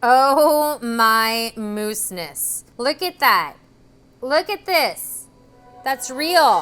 Oh my mooseness. Look at that. Look at this. That's real.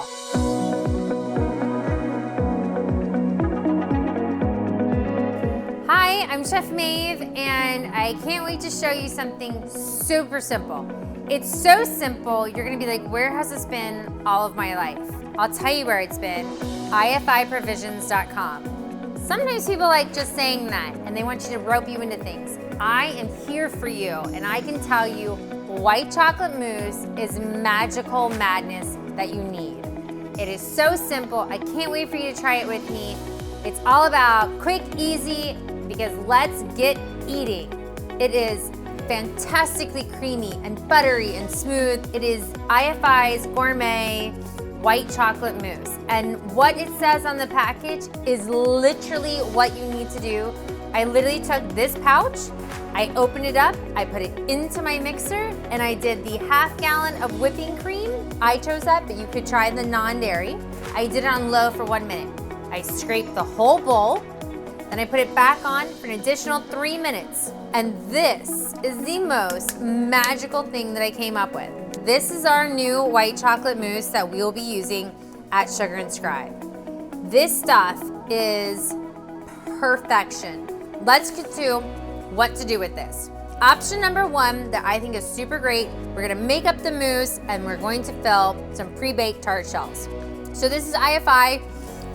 Hi, I'm Chef Maeve, and I can't wait to show you something super simple. It's so simple, you're gonna be like, where has this been all of my life? I'll tell you where it's been, ifiprovisions.com. Sometimes people like just saying that, and they want you to rope you into things. I am here for you, and I can tell you white chocolate mousse is magical madness that you need. It is so simple. I can't wait for you to try it with me. It's all about quick, easy, because let's get eating. It is fantastically creamy and buttery and smooth. It is IFI's gourmet white chocolate mousse. And what it says on the package is literally what you need to do. I literally took this pouch, I opened it up, I put it into my mixer, and I did the ½ gallon of whipping cream. I chose that, but you could try the non-dairy. I did it on low for 1 minute. I scraped the whole bowl, then I put it back on for an additional 3 minutes. And this is the most magical thing that I came up with. This is our new white chocolate mousse that we will be using at Sugar and Scribe. This stuff is perfection. Let's get to what to do with this. Option number one that I think is super great, we're gonna make up the mousse and we're going to fill some pre-baked tart shells. So this is IFI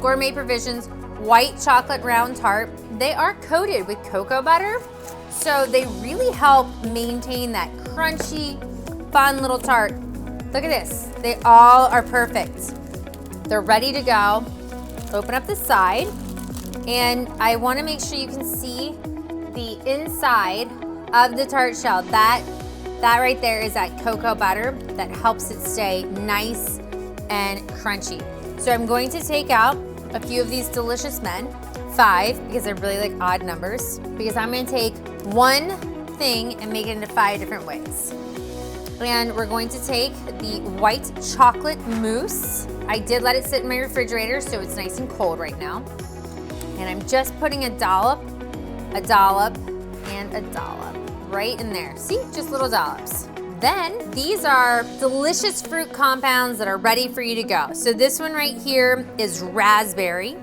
Gourmet Provisions white chocolate round tart. They are coated with cocoa butter, so they really help maintain that crunchy, fun little tart. Look at this, they all are perfect. They're ready to go. Open up the side, and I wanna make sure you can see the inside of the tart shell. That right there is that cocoa butter that helps it stay nice and crunchy. So I'm going to take out a few of these delicious men, 5, because I really like odd numbers, because I'm gonna take one thing and make it into 5 different ways. And we're going to take the white chocolate mousse. I did let it sit in my refrigerator, so it's nice and cold right now. And I'm just putting a dollop, and a dollop right in there. See, just little dollops. Then these are delicious fruit compounds that are ready for you to go. So this one right here is raspberry.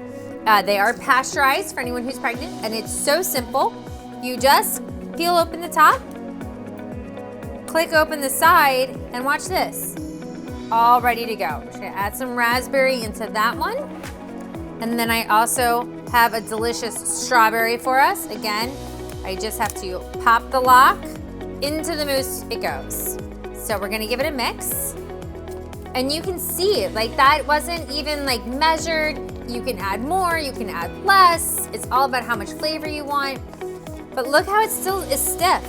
They are pasteurized for anyone who's pregnant, and it's so simple. You just peel open the top, click open the side, and watch this. All ready to go. I'm just gonna add some raspberry into that one. And then I also have a delicious strawberry for us. Again, I just have to pop the lock, into the mousse it goes. So we're gonna give it a mix. And you can see it, like that wasn't even like measured. You can add more, you can add less. It's all about how much flavor you want. But look how it still is stiff.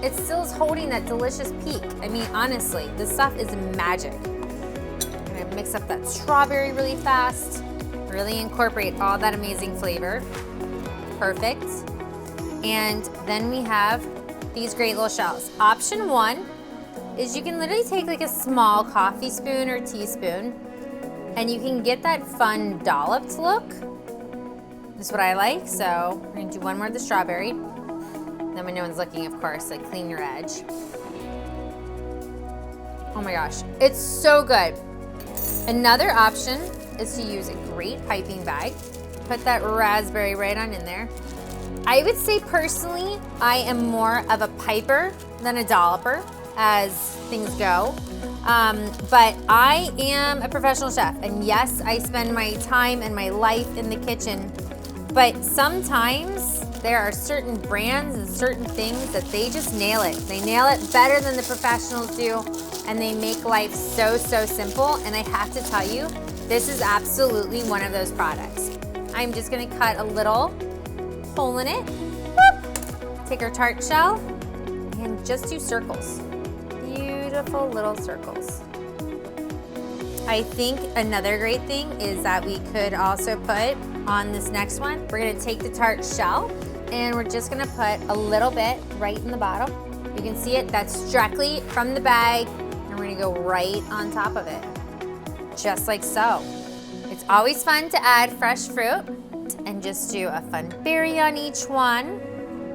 It still is holding that delicious peak. I mean, honestly, this stuff is magic. I'm gonna mix up that strawberry really fast, really incorporate all that amazing flavor. Perfect. And then we have these great little shells. Option 1 is you can literally take like a small coffee spoon or teaspoon, and you can get that fun dolloped look. This is what I like, so we're gonna do one more of the strawberry. Then when no one's looking, of course, like clean your edge. Oh my gosh, it's so good. Another option is to use a great piping bag. Put that raspberry right on in there. I would say personally, I am more of a piper than a dolloper as things go. But I am a professional chef, and yes, I spend my time and my life in the kitchen, but sometimes there are certain brands and certain things that they just nail it. They nail it better than the professionals do, and they make life so, so simple. And I have to tell you, this is absolutely one of those products. I'm just gonna cut a little hole in it. Whoop. Take our tart shell and just do circles. Beautiful little circles. I think another great thing is that we could also put on this next one, we're gonna take the tart shell and we're just gonna put a little bit right in the bottom. You can see it, that's directly from the bag, and we're gonna go right on top of it, just like so. It's always fun to add fresh fruit and just do a fun berry on each one,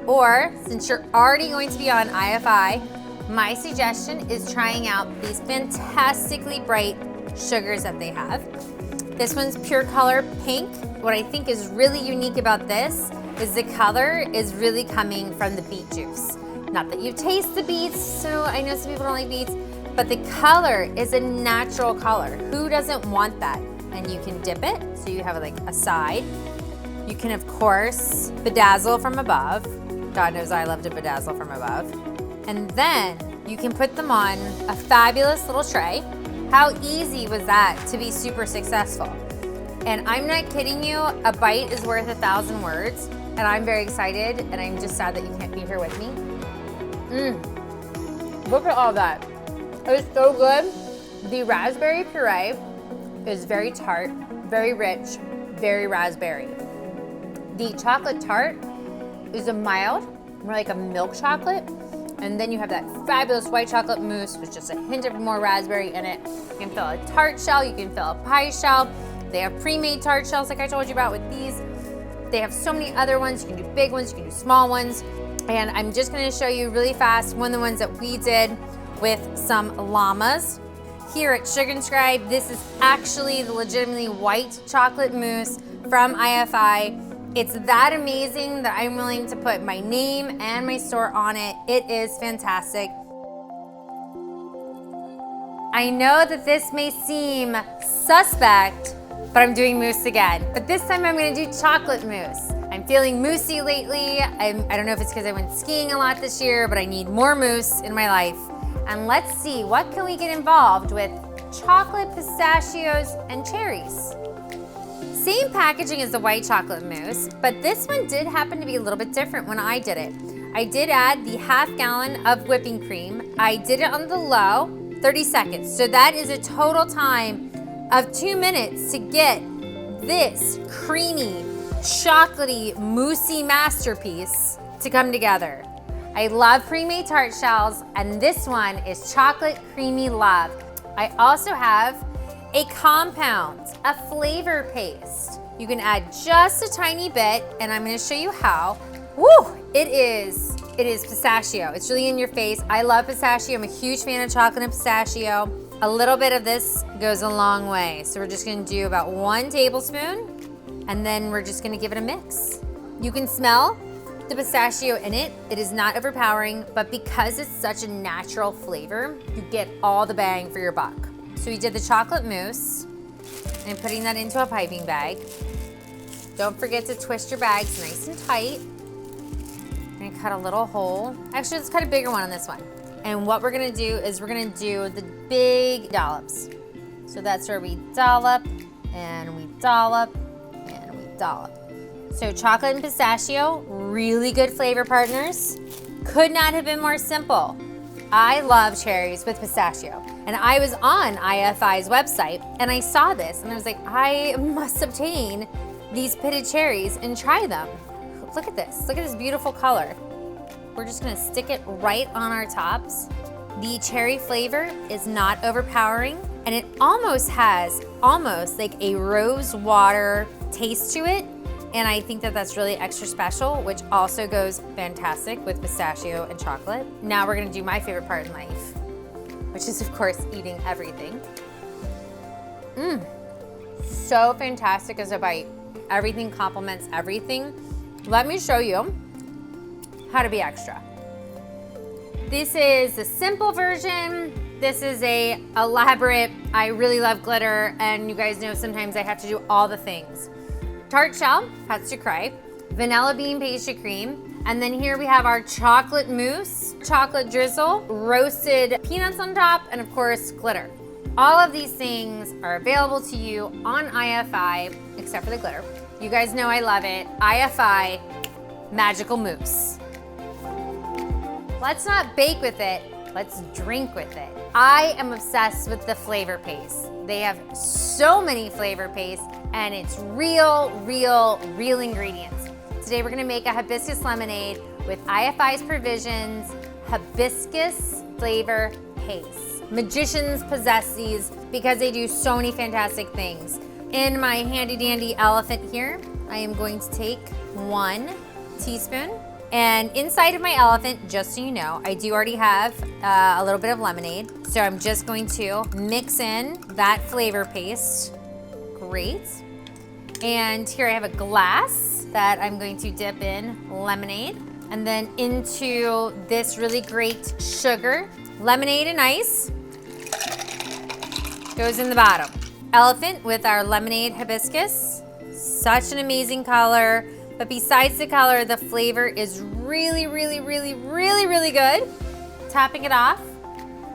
Or since you're already going to be on IFI, my suggestion is trying out these fantastically bright sugars that they have. This one's pure color pink. What I think is really unique about this is the color is really coming from the beet juice. Not that you taste the beets, so I know some people don't like beets, but the color is a natural color. Who doesn't want that? And you can dip it, so you have like a side. You can, of course, bedazzle from above. God knows I love to bedazzle from above. And then you can put them on a fabulous little tray. How easy was that to be super successful? And I'm not kidding you, a bite is worth 1,000 words. And I'm very excited, and I'm just sad that you can't be here with me. Look at all that. It was so good. The raspberry puree is very tart, very rich, very raspberry. The chocolate tart is a mild, more like a milk chocolate. And then you have that fabulous white chocolate mousse with just a hint of more raspberry in it. You can fill a tart shell, you can fill a pie shell. They have pre-made tart shells like I told you about with these. They have so many other ones. You can do big ones, you can do small ones. And I'm just gonna show you really fast one of the ones that we did with some llamas. Here at Sugar & Scribe, this is actually the legitimately white chocolate mousse from IFI. It's that amazing that I'm willing to put my name and my store on it. It is fantastic. I know that this may seem suspect, but I'm doing mousse again. But this time I'm gonna do chocolate mousse. I'm feeling moussey lately. I don't know if it's because I went skiing a lot this year, but I need more mousse in my life. And let's see, what can we get involved with chocolate, pistachios, and cherries? Same packaging as the white chocolate mousse, but this one did happen to be a little bit different when I did it. I did add the ½ gallon of whipping cream. I did it on the low, 30 seconds. So that is a total time of 2 minutes to get this creamy, chocolatey, moussey masterpiece to come together. I love pre-made tart shells, and this one is chocolate creamy love. I also have a compound, a flavor paste. You can add just a tiny bit, and I'm gonna show you how. Woo! It is pistachio. It's really in your face. I love pistachio. I'm a huge fan of chocolate and pistachio. A little bit of this goes a long way. So we're just gonna do about 1 tablespoon, and then we're just gonna give it a mix. You can smell the pistachio in it. It is not overpowering, but because it's such a natural flavor, you get all the bang for your buck. So we did the chocolate mousse and putting that into a piping bag. Don't forget to twist your bags nice and tight. I'm gonna cut a little hole. Actually, let's cut a bigger one on this one. And what we're gonna do is we're gonna do the big dollops. So that's where we dollop and we dollop and we dollop. So chocolate and pistachio, really good flavor partners. Could not have been more simple. I love cherries with pistachio. And I was on IFI's website and I saw this and I was like, I must obtain these pitted cherries and try them. Look at this beautiful color. We're just gonna stick it right on our tops. The cherry flavor is not overpowering and it almost has like a rose water taste to it. And I think that that's really extra special, which also goes fantastic with pistachio and chocolate. Now we're gonna do my favorite part in life, which is of course eating everything. So fantastic as a bite. Everything complements everything. Let me show you how to be extra. This is the simple version. This is a elaborate, I really love glitter, and you guys know sometimes I have to do all the things. Tart shell, that's to cry, vanilla bean pastry cream, and then here we have our chocolate mousse, chocolate drizzle, roasted peanuts on top, and of course, glitter. All of these things are available to you on IFI, except for the glitter. You guys know I love it. IFI Magical Mousse. Let's not bake with it, let's drink with it. I am obsessed with the flavor paste. They have so many flavor pastes, and it's real ingredients. Today we're gonna make a hibiscus lemonade with IFI's Provisions hibiscus flavor paste. Magicians possess these because they do so many fantastic things. In my handy dandy elephant here, I am going to take 1 teaspoon And inside of my elephant, just so you know, I do already have a little bit of lemonade. So I'm just going to mix in that flavor paste. Great. And here I have a glass that I'm going to dip in lemonade. And then into this really great sugar. Lemonade and ice goes in the bottom. Elephant with our lemonade hibiscus. Such an amazing color. But besides the color, the flavor is really, really, really, really, really good. Topping it off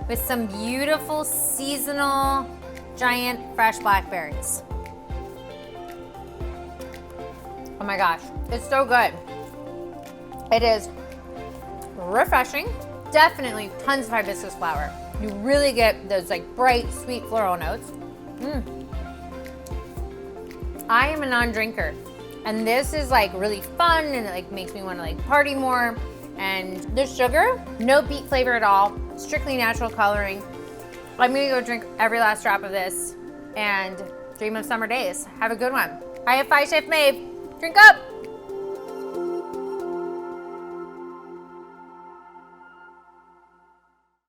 with some beautiful seasonal giant fresh blackberries. Oh my gosh, it's so good. It is refreshing. Definitely tons of hibiscus flower. You really get those like bright, sweet floral notes. I am a non-drinker, and this is like really fun, and it like makes me want to like party more. And the sugar, no beet flavor at all, strictly natural coloring. I'm gonna go drink every last drop of this and dream of summer days. Have a good one. I have 5 Chef Maeve. Drink up.